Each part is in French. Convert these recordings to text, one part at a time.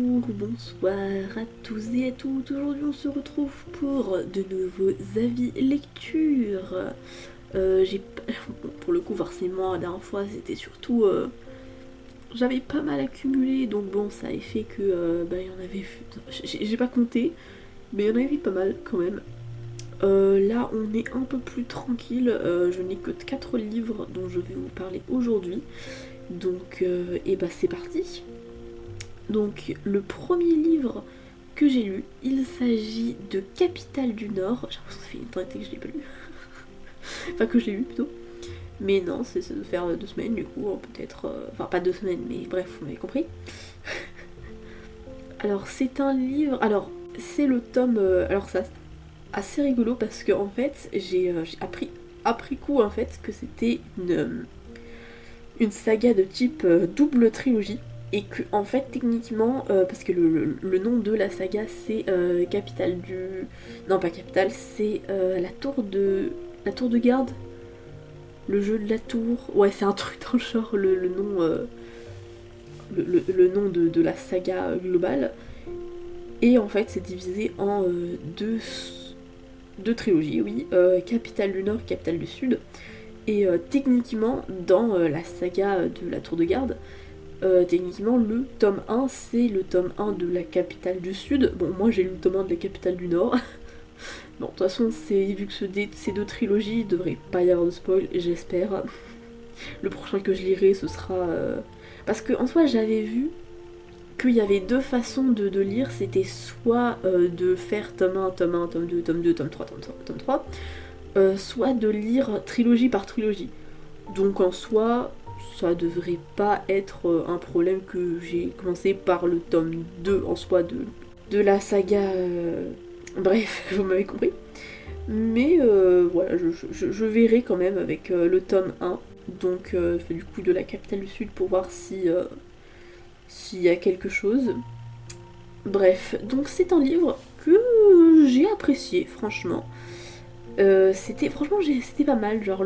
Bonsoir à tous et à toutes. Aujourd'hui on se retrouve pour de nouveaux avis lecture. Pour le coup forcément la dernière fois c'était surtout j'avais pas mal accumulé, donc bon ça a fait que il y en avait, j'ai pas compté, mais il y en avait pas mal quand même. Là on est un peu plus tranquille, je n'ai que 4 livres dont je vais vous parler aujourd'hui, donc c'est parti. Donc le premier livre que j'ai lu, il s'agit de Capitale du Nord. J'ai l'impression que ça fait une éternité que je l'ai pas lu. Enfin que je l'ai lu plutôt. Mais non, ça doit faire 2 semaines du coup, peut-être... Enfin pas 2 semaines, mais bref, vous m'avez compris. Alors c'est un livre... Alors c'est le tome... Alors ça, assez rigolo parce que en fait, j'ai appris après coup en fait que c'était une saga de type double trilogie. Et que en fait techniquement, parce que le nom de la saga c'est Capitale du... Non pas Capitale, c'est la tour de garde. Le jeu de la tour. Ouais c'est un truc dans le genre, le nom, le nom de la saga globale. Et en fait c'est divisé en deux trilogies, oui. Capitale du Nord, Capitale du Sud. Et techniquement dans la saga de la tour de garde, techniquement, le tome 1, c'est le tome 1 de la capitale du Sud. Bon, moi j'ai lu le tome 1 de la capitale du Nord. Bon, de toute façon, vu que ces deux trilogies, il devrait pas y avoir de spoil, j'espère. Le prochain que je lirai, ce sera... Parce qu'en soi, j'avais vu qu'il y avait deux façons de lire. C'était soit de faire tome 1, tome 1, tome 2, tome 2, tome 3, tome 3, soit de lire trilogie par trilogie. Donc en soi, ça devrait pas être un problème que j'ai commencé par le tome 2 en soi de la saga. Bref, vous m'avez compris. Mais voilà, je verrai quand même avec le tome 1, donc du coup de la capitale du Sud pour voir s'il y a quelque chose. Bref, donc c'est un livre que j'ai apprécié, franchement. Franchement, c'était pas mal, genre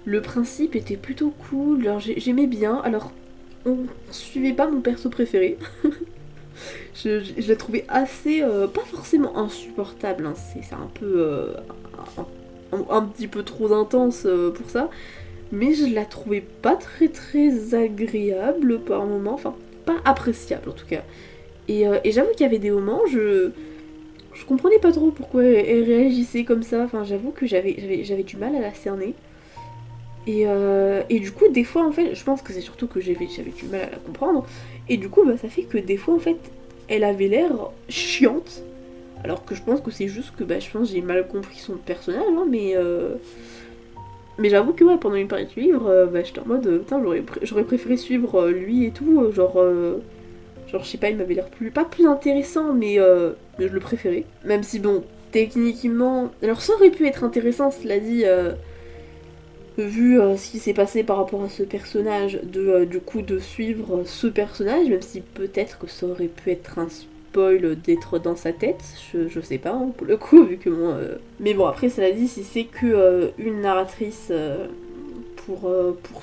le principe était plutôt cool, genre j'aimais bien. Alors, on suivait pas mon perso préféré. je l'ai trouvé assez, pas forcément insupportable, hein, c'est un peu, un petit peu trop intense pour ça. Mais je la trouvais pas très très agréable par moments, enfin pas appréciable en tout cas. Et j'avoue qu'il y avait des moments, je comprenais pas trop pourquoi elle réagissait comme ça, enfin j'avoue que j'avais du mal à la cerner. Et du coup, des fois, en fait, je pense que c'est surtout que j'avais du mal à la comprendre. Et du coup, ça fait que des fois, en fait, elle avait l'air chiante. Alors que je pense que c'est juste que je pense que j'ai mal compris son personnage, hein, mais j'avoue que ouais, pendant une partie du livre, j'étais en mode, putain, j'aurais préféré suivre lui et tout, genre, je sais pas, il m'avait l'air pas plus intéressant, mais je le préférais. Même si, bon, techniquement... Alors, ça aurait pu être intéressant, cela dit, vu ce qui s'est passé par rapport à ce personnage, du coup de suivre ce personnage, même si peut-être que ça aurait pu être un spoil d'être dans sa tête, je sais pas, hein, pour le coup, vu que moi... Mais bon, après, cela dit, si c'est que une narratrice pour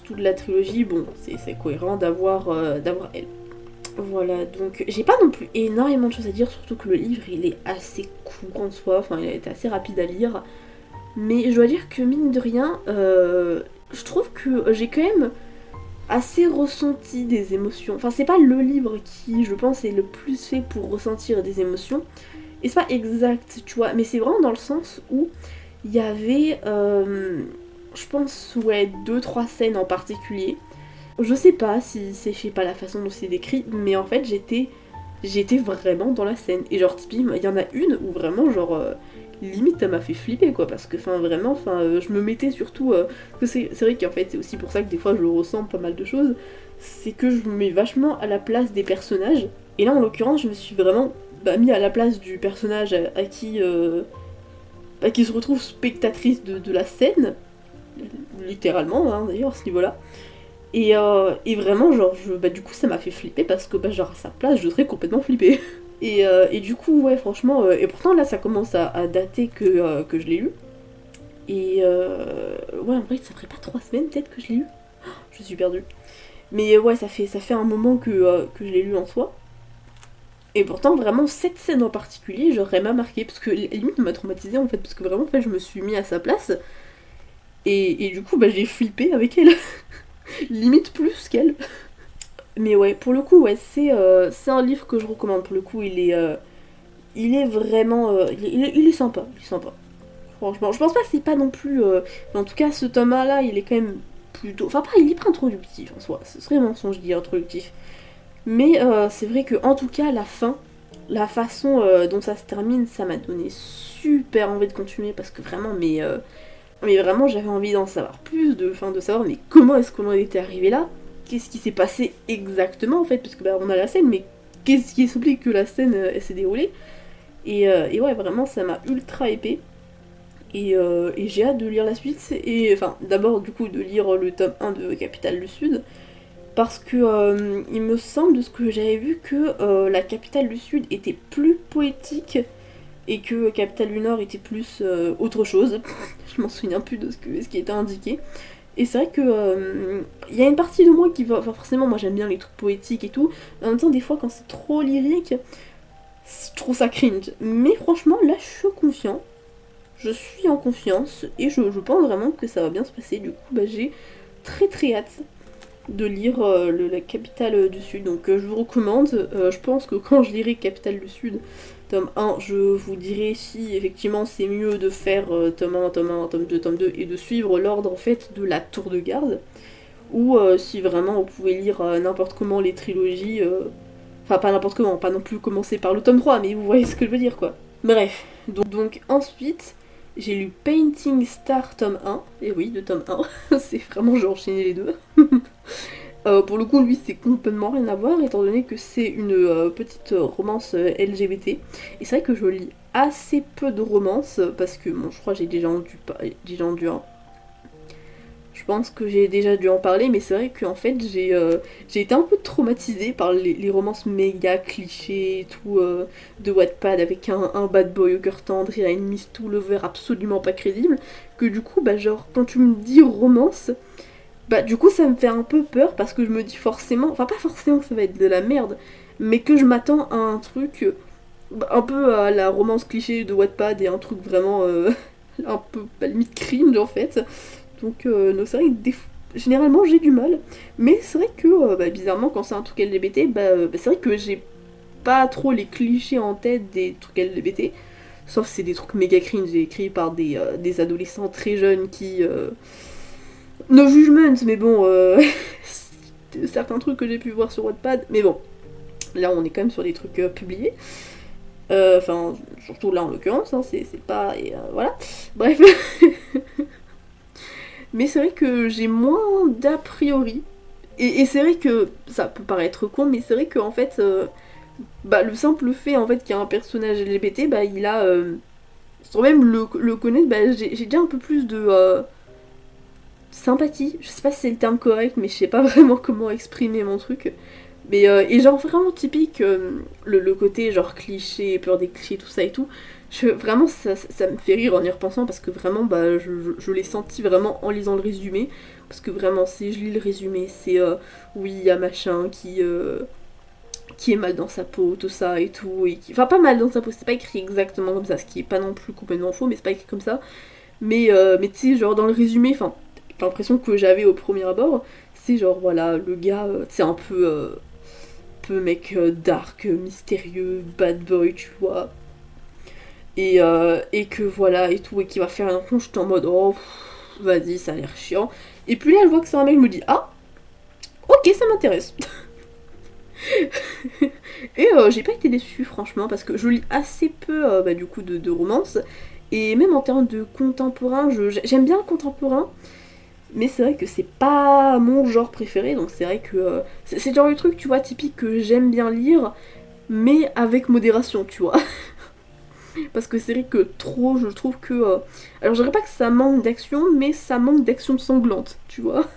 toute la trilogie, bon, c'est cohérent d'avoir elle. Voilà, donc j'ai pas non plus énormément de choses à dire, surtout que le livre, il est assez court en soi, enfin, il a été assez rapide à lire. Mais je dois dire que mine de rien, je trouve que j'ai quand même assez ressenti des émotions. Enfin, c'est pas le livre qui, je pense, est le plus fait pour ressentir des émotions. Et c'est pas exact, tu vois, mais c'est vraiment dans le sens où il y avait, je pense, ouais, 2-3 scènes en particulier. Je sais pas si c'est, je sais pas la façon dont c'est décrit, mais en fait, j'étais vraiment dans la scène. Et genre, typiquement, il y en a une où vraiment, genre, limite, ça m'a fait flipper, quoi, parce que, enfin, vraiment, je me mettais surtout... que c'est vrai qu'en fait, c'est aussi pour ça que des fois, je ressens pas mal de choses, c'est que je me mets vachement à la place des personnages. Et là, en l'occurrence, je me suis vraiment mis à la place du personnage à qui se retrouve spectatrice de la scène, littéralement, hein, d'ailleurs, à ce niveau-là. Et vraiment, genre, du coup, ça m'a fait flipper parce que, genre, à sa place, je serais complètement flippée. Et du coup, ouais, franchement, et pourtant, là, ça commence à dater que je l'ai lu. Ouais, en vrai, ça ferait pas 3 semaines, peut-être, que je l'ai lu. Je suis perdue. Mais ouais, ça fait un moment que je l'ai lu en soi. Et pourtant, vraiment, cette scène en particulier, j'aurais m'a marqué, parce que limite m'a traumatisée en fait, parce que vraiment, en fait, je me suis mis à sa place, et du coup, bah, j'ai flippé avec elle, limite plus qu'elle. Mais ouais, pour le coup, ouais, c'est un livre que je recommande, pour le coup, il est vraiment, il est sympa, il est sympa. Franchement, je pense pas que c'est pas non plus, mais en tout cas, ce tome-là, il est quand même plutôt, enfin pas, il est pas introductif en soi, ce serait mensonge de dire introductif. Mais c'est vrai que en tout cas, la fin, la façon dont ça se termine, ça m'a donné super envie de continuer parce que vraiment, mais vraiment, j'avais envie d'en savoir plus, de savoir mais comment est-ce qu'on en était arrivé là, qu'est-ce qui s'est passé exactement en fait, parce que bah, on a la scène, mais qu'est-ce qui explique que la scène elle s'est déroulée et ouais, vraiment, ça m'a ultra épée. Et j'ai hâte de lire la suite, et enfin, d'abord du coup de lire le tome 1 de Capitale du Sud, parce que il me semble de ce que j'avais vu que la Capitale du Sud était plus poétique et que Capitale du Nord était plus autre chose. Je m'en souviens plus de ce qui était indiqué. Et c'est vrai que il y a une partie de moi qui va. Enfin, forcément, moi j'aime bien les trucs poétiques et tout. En même temps, des fois, quand c'est trop lyrique, je trouve ça cringe. Mais franchement, là, je suis confiant. Je suis en confiance et je pense vraiment que ça va bien se passer. Du coup, bah, j'ai très très hâte de lire la Capitale du Sud. Donc je vous recommande. Je pense que quand je lirai Capitale du Sud, tome 1, je vous dirai si effectivement c'est mieux de faire tome 1, tome 1, tome 2, tome 2 et de suivre l'ordre en fait de la tour de garde. Ou si vraiment vous pouvez lire n'importe comment les trilogies. Enfin pas n'importe comment, pas non plus commencer par le tome 3, mais vous voyez ce que je veux dire quoi. Bref, donc ensuite, j'ai lu Painting Star tome 1, et oui, le tome 1, c'est vraiment j'ai enchaîné les deux. Pour le coup, lui, c'est complètement rien à voir, étant donné que c'est une petite romance LGBT. Et c'est vrai que je lis assez peu de romances, parce que bon, je crois que j'ai déjà dû je pense que j'ai déjà dû en parler, mais c'est vrai qu'en fait, j'ai été un peu traumatisée par les romances méga clichés et tout de Wattpad avec un bad boy au cœur tendre et une Miss to Lover absolument pas crédible. Que du coup, bah, genre, quand tu me dis romance, bah, du coup, ça me fait un peu peur parce que je me dis forcément, enfin, pas forcément que ça va être de la merde, mais que je m'attends à un truc un peu à la romance cliché de Wattpad et un truc vraiment un peu, bah, limite cringe en fait. Donc, non, c'est vrai que généralement j'ai du mal, mais c'est vrai que bah, bizarrement quand c'est un truc LGBT, bah, c'est vrai que j'ai pas trop les clichés en tête des trucs LGBT, sauf si c'est des trucs méga cringe écrits par des adolescents très jeunes qui... No judgment, mais bon, certains trucs que j'ai pu voir sur Wattpad, mais bon, là on est quand même sur des trucs publiés. Enfin, surtout là en l'occurrence, hein, c'est pas... Et, voilà. Bref. Mais c'est vrai que j'ai moins d'a priori. Et c'est vrai que ça peut paraître con, mais c'est vrai que en fait, bah, le simple fait en fait qu'il y a un personnage LGBT, bah il a, sans même le connaître, bah j'ai déjà un peu plus de sympathie. Je sais pas si c'est le terme correct, mais je sais pas vraiment comment exprimer mon truc. Mais et genre vraiment typique, le côté genre cliché, peur des clichés, tout ça et tout. Vraiment ça me fait rire en y repensant parce que vraiment bah, je l'ai senti vraiment en lisant le résumé. Parce que vraiment si je lis le résumé c'est oui il y a machin qui est mal dans sa peau, tout ça et tout. Enfin pas mal dans sa peau, c'est pas écrit exactement comme ça, ce qui est pas non plus complètement faux, mais c'est pas écrit comme ça. Mais tu sais genre dans le résumé, enfin l'impression que j'avais au premier abord, c'est genre voilà le gars, c'est un peu mec dark, mystérieux, bad boy, tu vois. Et que voilà, et tout, et qui va faire un con, j'étais en mode, oh, vas-y, ça a l'air chiant. Et puis là, je vois que c'est un mec, je me dis, ah, ok, ça m'intéresse. Et j'ai pas été déçue, franchement, parce que je lis assez peu, bah, du coup, de romance. Et même en termes de contemporain, j'aime bien le contemporain, mais c'est vrai que c'est pas mon genre préféré, donc c'est vrai que c'est le genre de truc, tu vois, typique que j'aime bien lire, mais avec modération, tu vois. Parce que c'est vrai que trop, je trouve que... alors je dirais pas que ça manque d'action, mais ça manque d'action sanglante, tu vois.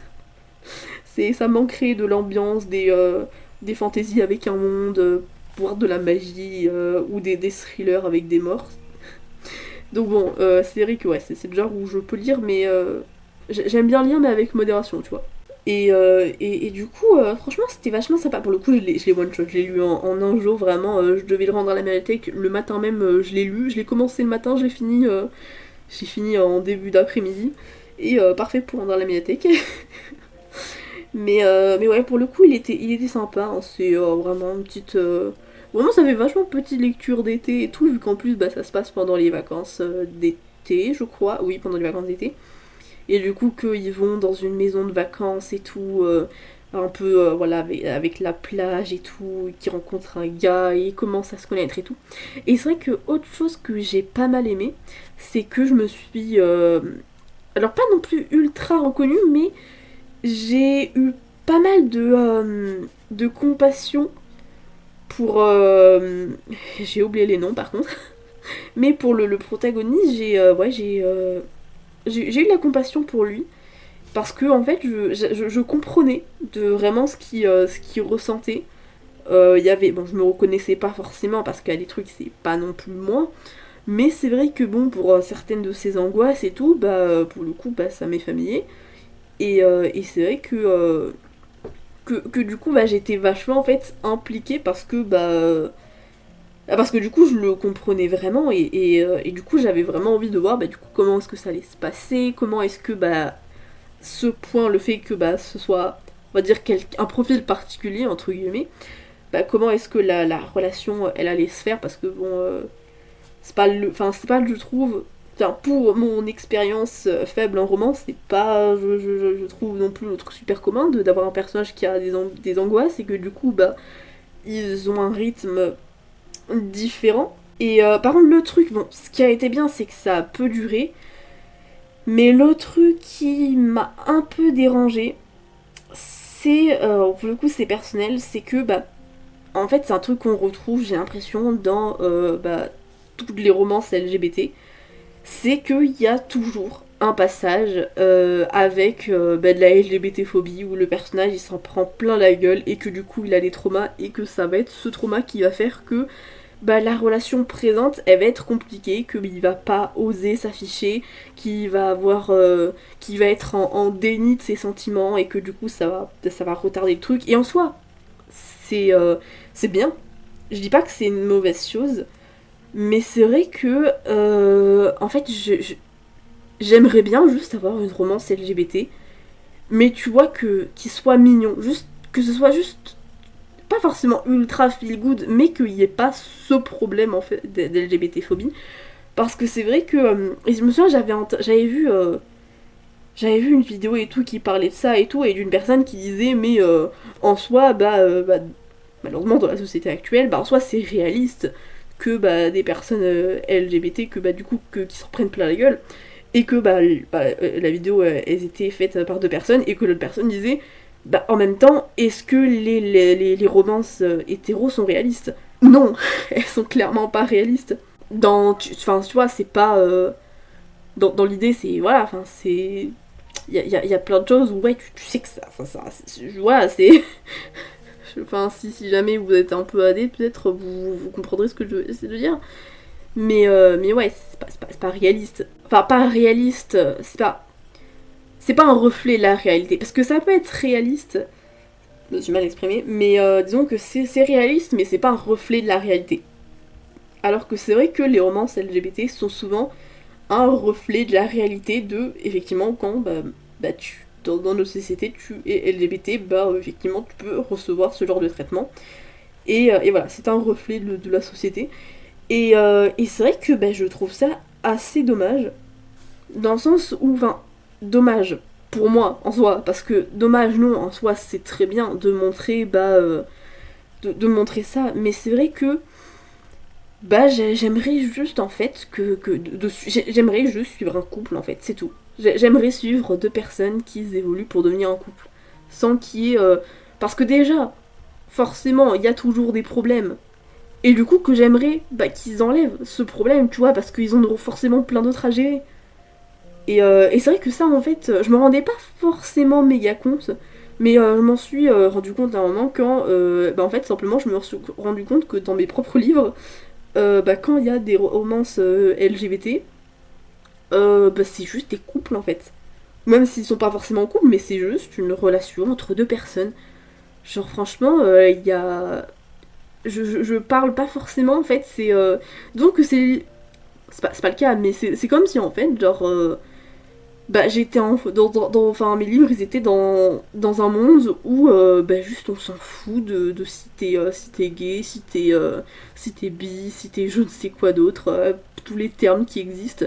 Ça manquerait de l'ambiance, des fantaisies avec un monde, voire de la magie, ou des thrillers avec des morts. Donc bon, c'est vrai que ouais, c'est le genre où je peux lire, mais j'aime bien lire, mais avec modération, tu vois. Et du coup, franchement, c'était vachement sympa. Pour le coup, je l'ai one shot, je l'ai lu en un jour, vraiment. Je devais le rendre à la médiathèque le matin même, je l'ai lu. Je l'ai commencé le matin, j'ai fini en début d'après-midi. Et parfait pour rendre à la médiathèque. Mais ouais, pour le coup, il était sympa. Hein. C'est vraiment une petite. Vraiment, ça fait vachement petite lecture d'été et tout, vu qu'en plus, bah, ça se passe pendant les vacances d'été, je crois. Oui, pendant les vacances d'été. Et du coup, qu'ils vont dans une maison de vacances et tout, un peu, voilà, avec la plage et tout, qu'ils rencontrent un gars et ils commencent à se connaître et tout. Et c'est vrai que autre chose que j'ai pas mal aimé, c'est que je me suis. Alors, pas non plus ultra reconnue, mais j'ai eu pas mal de compassion pour. J'ai oublié les noms par contre. Mais pour le protagoniste, j'ai eu de la compassion pour lui. Parce que en fait, je comprenais de vraiment ce qu'il ressentait. Il y avait, bon, je me reconnaissais pas forcément parce qu'il y a des trucs, c'est pas non plus moi. Mais c'est vrai que bon, pour certaines de ces angoisses et tout, bah, pour le coup, bah, ça m'est familier. Et c'est vrai que du coup, bah, j'étais vachement en fait impliquée parce que du coup, je le comprenais vraiment et du coup, j'avais vraiment envie de voir bah, du coup, comment est-ce que ça allait se passer, comment est-ce que bah, ce point, le fait que bah, ce soit, on va dire, un profil particulier, entre guillemets, bah, comment est-ce que la relation, elle allait se faire, parce que bon, c'est pas, je trouve, enfin, pour mon expérience faible en romance, c'est pas, je trouve non plus le truc super commun d'avoir un personnage qui a des angoisses, et que du coup, bah, ils ont un rythme différent. Et par contre, le truc, bon, ce qui a été bien, c'est que ça a peu duré, mais l'autre truc qui m'a un peu dérangé, c'est, pour le coup c'est personnel, c'est que bah en fait c'est un truc qu'on retrouve j'ai l'impression dans bah, toutes les romances LGBT, c'est qu'il y a toujours un passage avec bah, de la LGBT-phobie où le personnage il s'en prend plein la gueule et que du coup il a des traumas et que ça va être ce trauma qui va faire que bah, la relation présente elle va être compliquée, qu'il va pas oser s'afficher, qu'il va être en déni de ses sentiments et que du coup ça va retarder le truc. Et en soi, c'est c'est bien. Je dis pas que c'est une mauvaise chose, mais c'est vrai que en fait j'aimerais bien juste avoir une romance LGBT, mais tu vois que qu'il soit mignon, juste que ce soit juste pas forcément ultra feel good, mais qu'il n'y ait pas ce problème en fait d'LGBT phobie. Parce que c'est vrai que. Et je me souviens, j'avais vu une vidéo et tout qui parlait de ça et tout, et d'une personne qui disait, mais en soi, malheureusement dans la société actuelle, bah en soi c'est réaliste que bah, des personnes LGBT, que bah du coup, qui s'en prennent plein la gueule, et que la vidéo, elles étaient faites par deux personnes, et que l'autre personne disait, bah en même temps, est-ce que les romances hétéros sont réalistes? Non, elles sont clairement pas réalistes. Enfin, tu vois, c'est pas. Dans l'idée, c'est. Voilà, enfin, c'est. Il y a plein de choses où, ouais, tu sais que ça. Voilà, c'est. Enfin, si jamais vous êtes un peu adé, peut-être vous comprendrez ce que je veux essayer de dire. Mais ouais, c'est pas réaliste. Enfin, pas réaliste, c'est pas un reflet de la réalité. Parce que ça peut être réaliste, je me suis mal exprimée, mais disons que c'est réaliste, mais c'est pas un reflet de la réalité. Alors que c'est vrai que les romances LGBT sont souvent un reflet de la réalité de, effectivement, quand dans nos sociétés, tu es LGBT, effectivement, tu peux recevoir ce genre de traitement. Et voilà, c'est un reflet de la société. Et c'est vrai que je trouve ça assez dommage, dans le sens où, enfin, dommage pour moi en soi, parce que dommage non, en soi c'est très bien de montrer, de montrer ça, mais c'est vrai que j'aimerais juste en fait j'aimerais juste suivre un couple en fait, c'est tout. J'aimerais suivre deux personnes qui évoluent pour devenir un couple, sans qu'il y ait parce que déjà forcément il y a toujours des problèmes. Et du coup que j'aimerais qu'ils enlèvent ce problème, tu vois, parce qu'ils en auront forcément plein d'autres à gérer. Et c'est vrai que ça, en fait, je me rendais pas forcément méga compte, mais je m'en suis rendu compte à un moment quand, en fait, simplement, je me suis rendu compte que dans mes propres livres, quand il y a des romances LGBT, c'est juste des couples, en fait. Même s'ils sont pas forcément en couple, mais c'est juste une relation entre deux personnes. Genre franchement, il y a... Je parle pas forcément en fait, c'est... Donc c'est... C'est pas le cas, mais c'est comme si en fait, genre... bah j'étais enfin mes livres ils étaient dans un monde où bah juste on s'en fout de si t'es gay, si t'es bi, si t'es je ne sais quoi d'autre, tous les termes qui existent.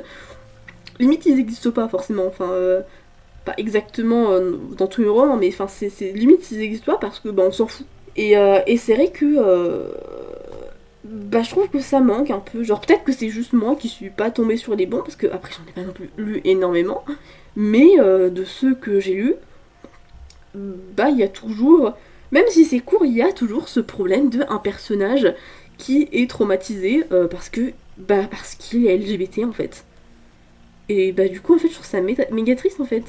Limite ils existent pas forcément, enfin pas exactement dans tous les romans, mais enfin c'est limite ils existent pas parce que bah on s'en fout. Et c'est vrai que bah je trouve que ça manque un peu. Genre peut-être que c'est juste moi qui suis pas tombée sur les bons, parce que après j'en ai pas non plus lu énormément, mais de ceux que j'ai lus, bah il y a toujours, même si c'est court, il y a toujours ce problème de un personnage qui est traumatisé parce qu'il est LGBT en fait. Et bah du coup en fait je trouve ça méga triste en fait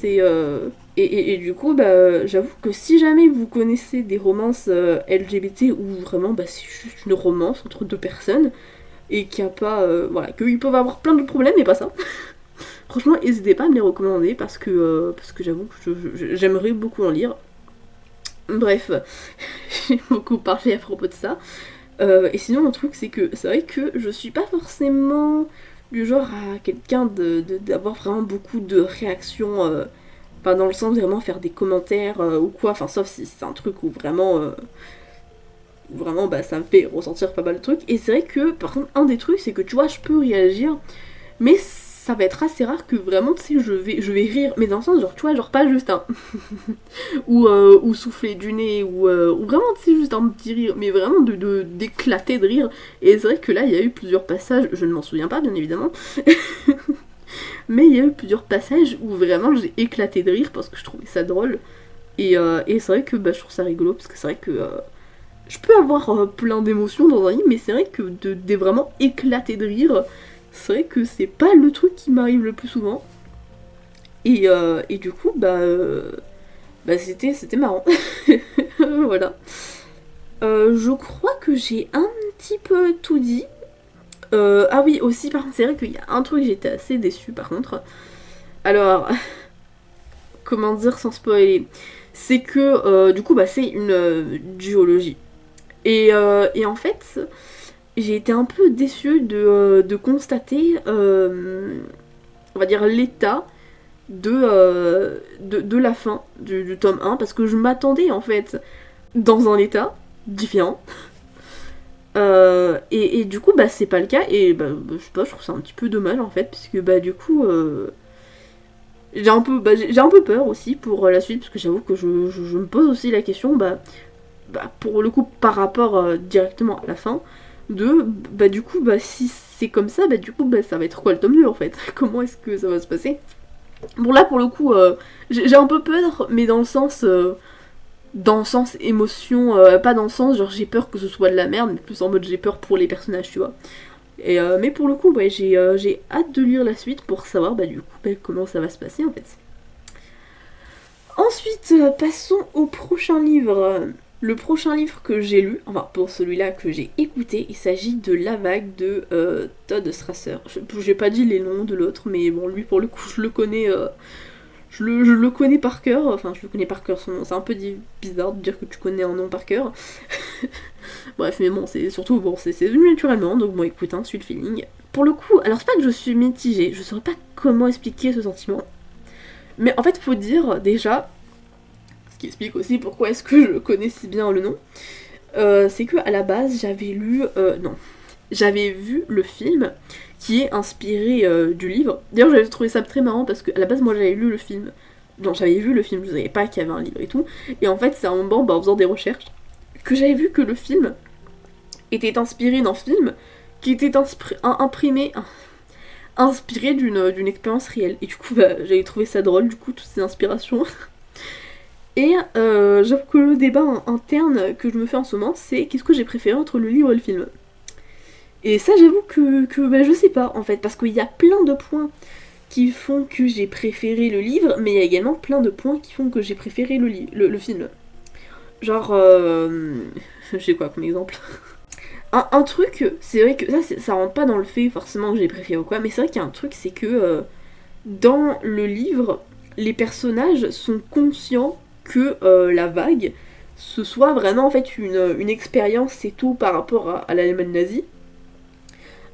et du coup bah j'avoue que si jamais vous connaissez des romances LGBT où vraiment bah c'est juste une romance entre deux personnes et qu'il n'y a pas voilà qu'ils peuvent avoir plein de problèmes mais pas ça. Franchement n'hésitez pas à me les recommander parce que j'avoue que j'aimerais beaucoup en lire. Bref, j'ai beaucoup parlé à propos de ça. Et sinon, un truc, c'est que c'est vrai que je suis pas forcément du genre à quelqu'un d'avoir vraiment beaucoup de réactions, pas dans le sens de vraiment faire des commentaires ou quoi, enfin, sauf si c'est un truc où vraiment bah, ça me fait ressentir pas mal de trucs. Et c'est vrai que, par contre, un des trucs, c'est que tu vois, je peux réagir, mais ça va être assez rare que vraiment, tu sais, je vais rire, mais dans le sens, genre, tu vois, genre pas juste un ou souffler du nez, ou vraiment, tu sais, juste un petit rire, mais vraiment d'éclater de rire. Et c'est vrai que là, il y a eu plusieurs passages, je ne m'en souviens pas, bien évidemment, mais il y a eu plusieurs passages où vraiment j'ai éclaté de rire parce que je trouvais ça drôle. Et c'est vrai que bah, je trouve ça rigolo, parce que c'est vrai que je peux avoir plein d'émotions dans un livre, mais c'est vrai que de vraiment éclater de rire, c'est vrai que c'est pas le truc qui m'arrive le plus souvent. Et du coup, bah c'était marrant. Voilà. Je crois que j'ai un petit peu tout dit. Ah oui, aussi, par contre, c'est vrai qu'il y a un truc, j'étais assez déçue par contre. Alors, comment dire sans spoiler? C'est que, du coup, bah, c'est une duologie. Et en fait, j'ai été un peu déçue de constater, on va dire, l'état de la fin du tome 1, parce que je m'attendais en fait dans un état différent. Et du coup, bah, c'est pas le cas, et bah, je sais pas, je trouve ça un petit peu dommage en fait, puisque bah, du coup, j'ai un peu peur aussi pour la suite, parce que j'avoue que je me pose aussi la question, pour le coup, par rapport directement à la fin, bah, du coup, bah, si c'est comme ça, bah, du coup, bah, ça va être quoi le tome 2 en fait? Comment est-ce que ça va se passer? Bon, là, pour le coup, j'ai un peu peur, mais dans le sens émotion, pas dans le sens genre j'ai peur que ce soit de la merde, mais plus en mode j'ai peur pour les personnages, tu vois. Mais pour le coup, ouais, j'ai hâte de lire la suite pour savoir bah, du coup bah, comment ça va se passer en fait. Ensuite, passons au prochain livre. Le prochain livre que j'ai lu, enfin pour celui-là que j'ai écouté, il s'agit de La Vague de Todd Strasser. J'ai pas dit les noms de l'autre, mais bon, lui pour le coup, je le connais. Je le connais par cœur, enfin je le connais par cœur son nom, c'est un peu bizarre de dire que tu connais un nom par cœur. Bref, mais bon, c'est surtout, bon, c'est venu naturellement, donc bon écoute, hein, suis le feeling. Pour le coup, alors c'est pas que je suis mitigée, je saurais pas comment expliquer ce sentiment, mais en fait faut dire déjà, ce qui explique aussi pourquoi est-ce que je connais si bien le nom, c'est que à la base j'avais lu, non, j'avais vu le film qui est inspiré du livre. D'ailleurs j'avais trouvé ça très marrant parce que à la base moi j'avais lu le film. Non, j'avais vu le film, je savais pas qu'il y avait un livre et tout. Et en fait c'est à un moment, en faisant des recherches, que j'avais vu que le film était inspiré d'un film qui était inspiré d'une expérience réelle. Et du coup j'avais trouvé ça drôle, du coup, toutes ces inspirations. Et j'avoue que le débat interne que je me fais en ce moment, c'est qu'est-ce que j'ai préféré entre le livre et le film. Et ça, j'avoue que je sais pas, en fait, parce qu'il y a plein de points qui font que j'ai préféré le livre, mais il y a également plein de points qui font que j'ai préféré le film. Genre, j'ai quoi comme exemple? Un truc, c'est vrai que ça rentre pas dans le fait forcément que j'ai préféré ou quoi, mais c'est vrai qu'il y a un truc, c'est que dans le livre, les personnages sont conscients que la vague, ce soit vraiment en fait une expérience et tout par rapport à l'Allemagne nazie,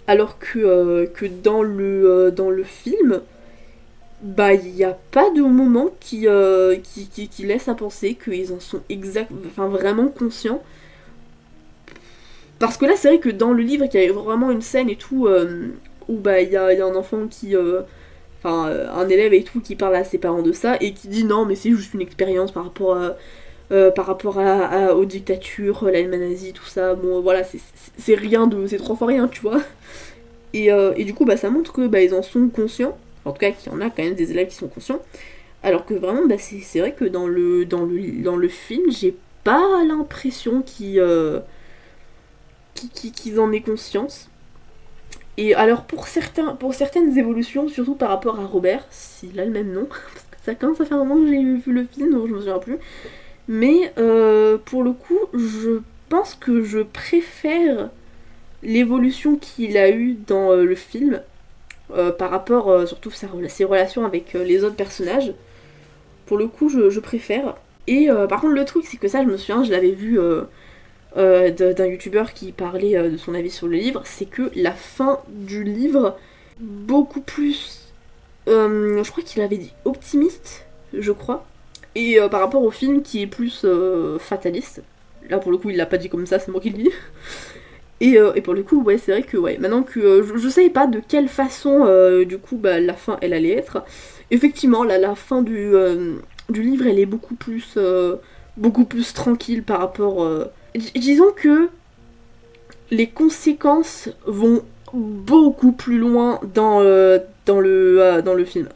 alors que dans le film, bah il n'y a pas de moment qui laisse à penser qu'ils en sont enfin vraiment conscients. Parce que là c'est vrai que dans le livre il y a vraiment une scène et tout où bah il y a un enfant qui un élève et tout qui parle à ses parents de ça et qui dit non mais c'est juste une expérience par rapport aux dictatures, l'Allemagne nazie, tout ça. Bon voilà c'est rien de c'est trois fois rien tu vois. Et du coup bah ça montre que bah ils en sont conscients. En tout cas qu'il y en a quand même des élèves qui sont conscients. Alors que vraiment bah c'est vrai que dans le film j'ai pas l'impression qu'ils en aient conscience. Et alors pour certaines évolutions, surtout par rapport à Robert, s'il a le même nom, parce que ça commence à faire un moment que j'ai vu le film, donc je me souviens plus. Mais pour le coup, je pense que je préfère l'évolution qu'il a eue dans le film par rapport surtout ses relations avec les autres personnages. Pour le coup, je préfère. Et par contre, le truc, c'est que ça, je me souviens, je l'avais vu d'un youtubeur qui parlait de son avis sur le livre, c'est que la fin du livre, beaucoup plus, je crois qu'il avait dit optimiste, je crois, et par rapport au film qui est plus fataliste. Là pour le coup il l'a pas dit comme ça, c'est moi qui le dis. Et pour le coup ouais c'est vrai que ouais, maintenant que je savais pas de quelle façon du coup bah, la fin elle allait être. Effectivement là, la fin du livre elle est beaucoup plus tranquille par rapport disons que les conséquences vont beaucoup plus loin dans le film.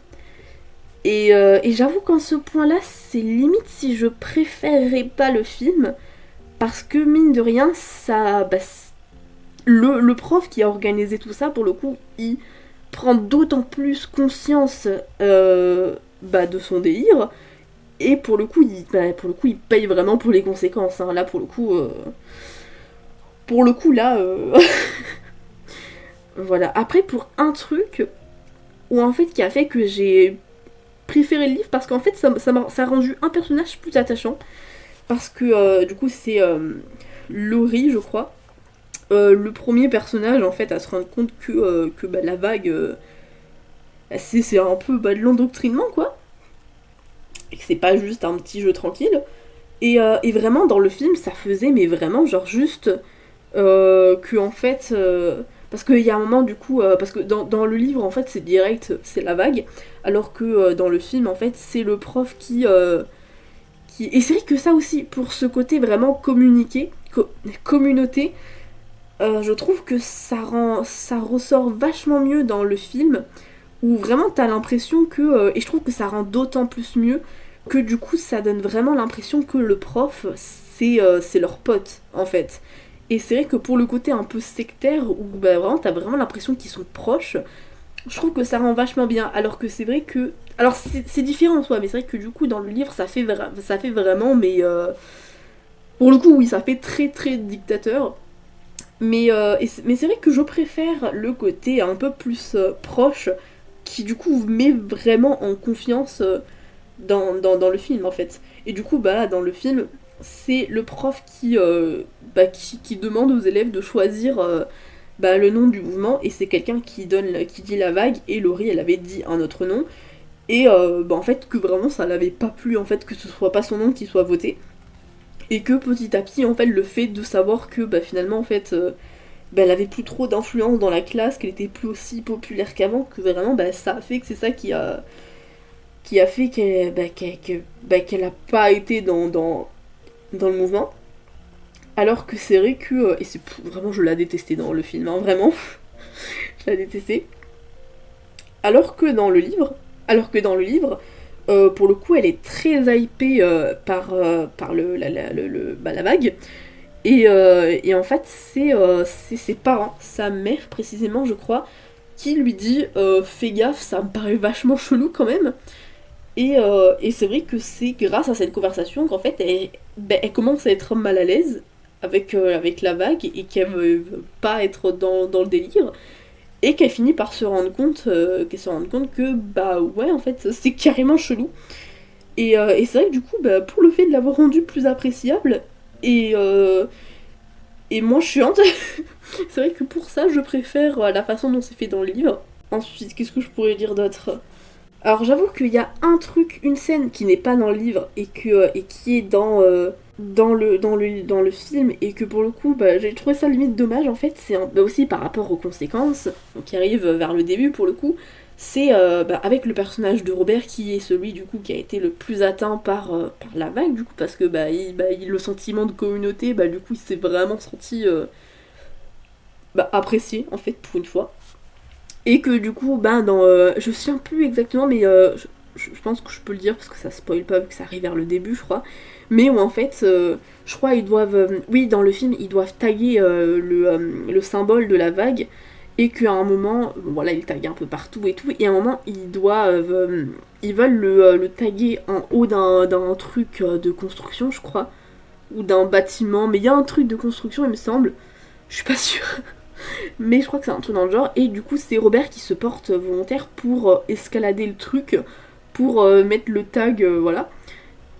Et j'avoue qu'en ce point-là, c'est limite si je préférerais pas le film, parce que mine de rien, ça, bah, le prof qui a organisé tout ça, pour le coup, il prend d'autant plus conscience bah, de son délire, et pour le coup, il paye vraiment pour les conséquences. Hein. Là, pour le coup, là, voilà. Après, pour un truc où en fait qui a fait que j'ai préféré le livre, parce qu'en fait, ça a rendu un personnage plus attachant, parce que du coup, c'est Laurie, je crois. Le premier personnage en fait à se rendre compte que bah, la vague c'est un peu bah, de l'endoctrinement quoi, et que c'est pas juste un petit jeu tranquille. Et vraiment dans le film ça faisait mais vraiment genre juste que en fait parce qu'il y a un moment du coup parce que dans le livre en fait c'est direct c'est la vague, alors que dans le film en fait c'est le prof qui... Et c'est vrai que ça aussi pour ce côté vraiment communauté, je trouve que ça ressort vachement mieux dans le film, où vraiment t'as l'impression que, et je trouve que ça rend d'autant plus mieux, que du coup ça donne vraiment l'impression que le prof c'est leur pote en fait. Et c'est vrai que pour le côté un peu sectaire, où bah, vraiment t'as vraiment l'impression qu'ils sont proches, je trouve que ça rend vachement bien, alors que c'est vrai que... Alors c'est différent en soi, mais c'est vrai que du coup dans le livre ça fait vraiment, mais pour le coup oui ça fait très très dictateur. Mais c'est vrai que je préfère le côté un peu plus proche, qui du coup met vraiment en confiance dans le film en fait. Et du coup, bah dans le film, c'est le prof qui demande aux élèves de choisir bah, le nom du mouvement, et c'est quelqu'un qui dit la vague, et Laurie elle avait dit un autre nom. Et bah, en fait que vraiment ça l'avait pas plu en fait que ce soit pas son nom qui soit voté. Et que petit à petit, en fait, le fait de savoir que bah, finalement, en fait, bah, elle avait plus trop d'influence dans la classe, qu'elle était plus aussi populaire qu'avant, que vraiment, bah, ça a fait que c'est ça qui a fait qu'elle a pas été dans le mouvement. Alors que c'est vrai que, et c'est vraiment, je l'ai détesté dans le film, hein, vraiment, je l'ai détesté. Alors que dans le livre, pour le coup, elle est très hypée par la vague. Et en fait, c'est ses parents, sa mère précisément, je crois, qui lui dit fais gaffe, ça me paraît vachement chelou quand même. Et c'est vrai que c'est grâce à cette conversation qu'en fait, elle commence à être mal à l'aise avec la vague, et qu'elle veut pas être dans le délire. et qu'elle finit par se rendre compte, que bah ouais en fait c'est carrément chelou. Et c'est vrai que du coup, bah, pour le fait de l'avoir rendu plus appréciable et, euh, et moins chiante, c'est vrai que pour ça je préfère la façon dont c'est fait dans le livre. Ensuite, qu'est-ce que je pourrais dire d'autre? Alors j'avoue qu'il y a un truc, une scène qui n'est pas dans le livre et qui est dans le film et que pour le coup bah, j'ai trouvé ça limite dommage en fait, bah, aussi par rapport aux conséquences donc, qui arrivent vers le début pour le coup, c'est bah, avec le personnage de Robert qui est celui du coup qui a été le plus atteint par la vague du coup parce que le sentiment de communauté bah du coup il s'est vraiment senti apprécié en fait pour une fois. Et que du coup, je me souviens plus exactement, mais je pense que je peux le dire parce que ça spoil pas vu que ça arrive vers le début, je crois. Mais où en fait, je crois ils doivent, oui, dans le film, ils doivent taguer le symbole de la vague et qu'à un moment, voilà, ils taguent un peu partout et tout, et à un moment, ils veulent le taguer en haut d'un truc de construction, je crois, ou d'un bâtiment, mais il y a un truc de construction, il me semble. Je suis pas sûre. Mais je crois que c'est un truc dans le genre. Et du coup, c'est Robert qui se porte volontaire pour escalader le truc, pour mettre le tag, voilà.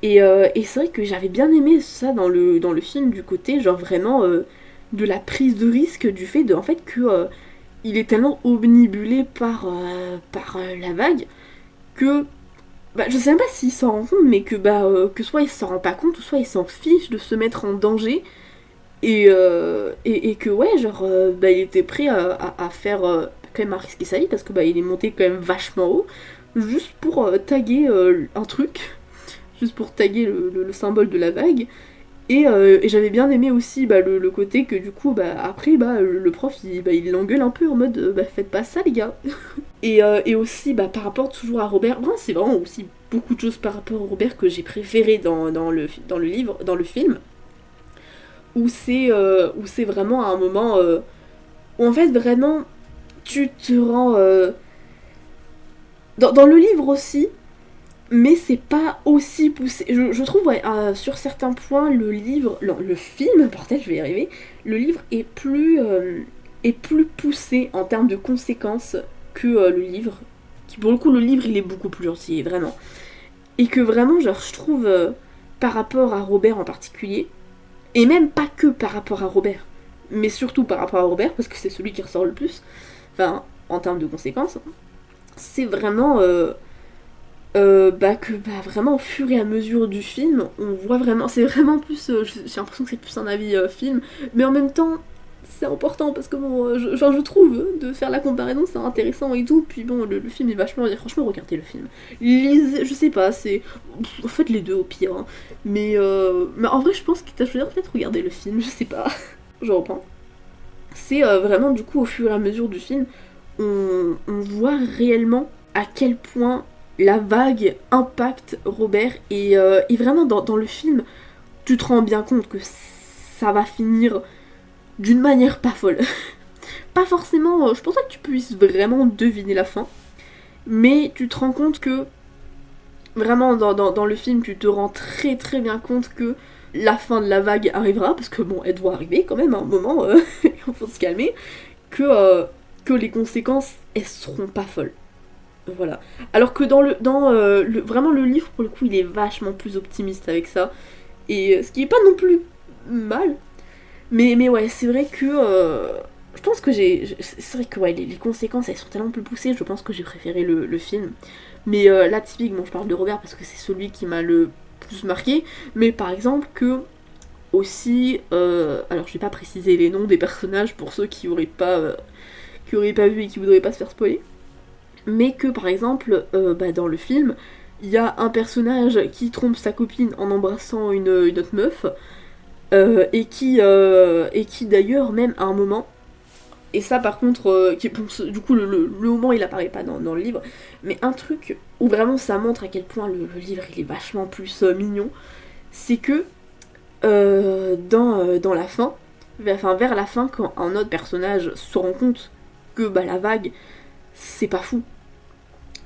Et c'est vrai que j'avais bien aimé ça dans le film, du côté, genre vraiment, de la prise de risque, du fait de, en fait, que il est tellement omnibulé par la vague que. Bah, je sais même pas s'il s'en rend compte, mais que soit il s'en rend pas compte, ou soit il s'en fiche de se mettre en danger, et que ouais, genre, il était prêt à faire quand même à risquer sa vie parce que il est monté quand même vachement haut, juste pour taguer un truc, juste pour taguer le symbole de la vague. Et j'avais bien aimé aussi le côté que du coup, après, le prof il l'engueule un peu en mode faites pas ça, les gars. Et aussi, par rapport toujours à Robert, moi, c'est vraiment aussi beaucoup de choses par rapport à Robert que j'ai préféré dans le livre, dans le film où c'est vraiment à un moment où en fait vraiment tu te rends dans le livre aussi, mais c'est pas aussi poussé. Je trouve ouais, sur certains points le livre, non, le film, bordel, je vais y arriver, le livre est plus poussé en termes de conséquences que le livre. Qui pour le coup le livre il est beaucoup plus gentil vraiment. Et que vraiment genre je trouve par rapport à Robert en particulier, et même pas que par rapport à Robert, mais surtout par rapport à Robert, parce que c'est celui qui ressort le plus, enfin, en termes de conséquences, c'est vraiment vraiment au fur et à mesure du film, on voit vraiment, c'est vraiment plus, j'ai l'impression que c'est plus un avis film, mais en même temps, c'est important parce que bon, je trouve de faire la comparaison, c'est intéressant et tout. Puis bon, le film est vachement bien. Franchement, regardez le film. Lisez, je sais pas, c'est. Faites les deux au pire. Hein. Mais en vrai, je pense qu'il t'a choisi peut-être regarder le film, je sais pas. Je reprends. C'est vraiment du coup, au fur et à mesure du film, on voit réellement à quel point la vague impacte Robert. Et vraiment, dans le film, tu te rends bien compte que ça va finir d'une manière pas folle. Pas forcément, je pense pas que tu puisses vraiment deviner la fin, mais tu te rends compte que vraiment dans le film, tu te rends très très bien compte que la fin de la vague arrivera, parce que bon, elle doit arriver quand même à un moment, il faut se calmer, que les conséquences, elles seront pas folles. Voilà. Alors que vraiment le livre, pour le coup, il est vachement plus optimiste avec ça, et ce qui est pas non plus mal, mais ouais, c'est vrai que. Je pense que c'est vrai que ouais, les conséquences elles sont tellement plus poussées, je pense que j'ai préféré le film. Mais là, typiquement, je parle de Robert parce que c'est celui qui m'a le plus marqué. Mais par exemple, que aussi. Alors, je vais pas préciser les noms des personnages pour ceux qui auraient pas vu et qui voudraient pas se faire spoiler. Mais que par exemple, dans le film, il y a un personnage qui trompe sa copine en embrassant une autre meuf. Et qui d'ailleurs, même à un moment, et ça par contre, du coup le moment il apparaît pas dans le livre, mais un truc où vraiment ça montre à quel point le livre il est vachement plus mignon, c'est que dans la fin, vers la fin, quand un autre personnage se rend compte que la vague, c'est pas fou,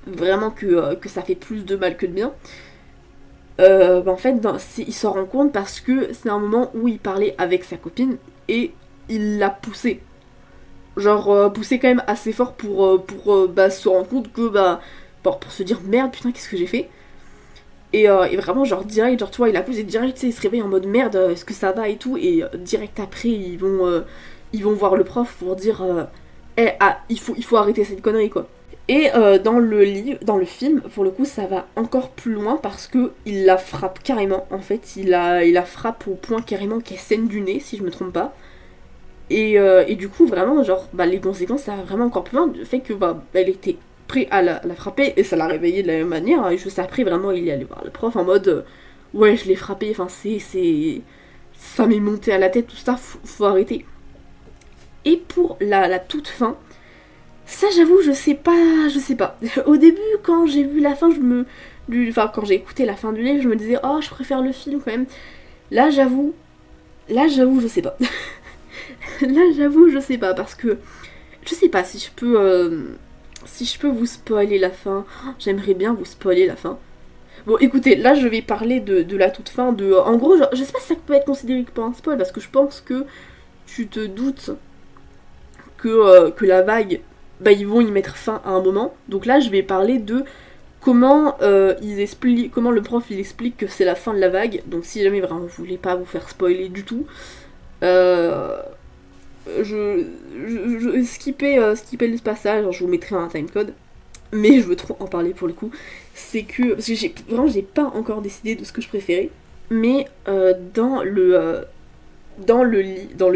vraiment que ça fait plus de mal que de bien, en fait, il s'en rend compte parce que c'est un moment où il parlait avec sa copine et il l'a poussée. Genre pousser quand même assez fort pour bah, se rendre compte que bah pour se dire merde putain qu'est-ce que j'ai fait. Et vraiment genre direct, genre tu vois il a poussé direct, tu sais, il se réveille en mode merde est-ce que ça va et tout, et direct après ils vont voir le prof pour dire eh, ah, il faut arrêter cette connerie quoi. Et dans le film, pour le coup, ça va encore plus loin parce que il la frappe carrément. En fait, il la frappe au point carrément qu'elle saigne du nez, si je me trompe pas. Et du coup, vraiment, genre, bah, les conséquences, ça va vraiment encore plus loin. Le fait que, bah, elle était prête à la frapper et ça l'a réveillée de la même manière. Et juste après, vraiment, il est allé voir le prof en mode ouais, je l'ai frappé, enfin, ça m'est monté à la tête, tout ça, faut arrêter. Et pour la toute fin, ça, j'avoue, je sais pas. Au début, quand j'ai vu la fin, enfin, quand j'ai écouté la fin du livre, je me disais, oh, je préfère le film quand même. Là, j'avoue, je sais pas. Là, j'avoue, je sais pas, parce que je sais pas si je peux vous spoiler la fin. Oh, j'aimerais bien vous spoiler la fin. Bon, écoutez, là, je vais parler de la toute fin. En gros, genre, je sais pas si ça peut être considéré comme un spoil, parce que je pense que tu te doutes que la vague, bah, ils vont y mettre fin à un moment. Donc là, je vais parler de comment comment le prof il explique que c'est la fin de la vague. Donc si jamais vraiment vous voulez pas vous faire spoiler du tout, euh, je skipper ce passage, genre, je vous mettrai un timecode. Mais je veux trop en parler pour le coup. C'est que parce que j'ai pas encore décidé de ce que je préférais. Mais dans le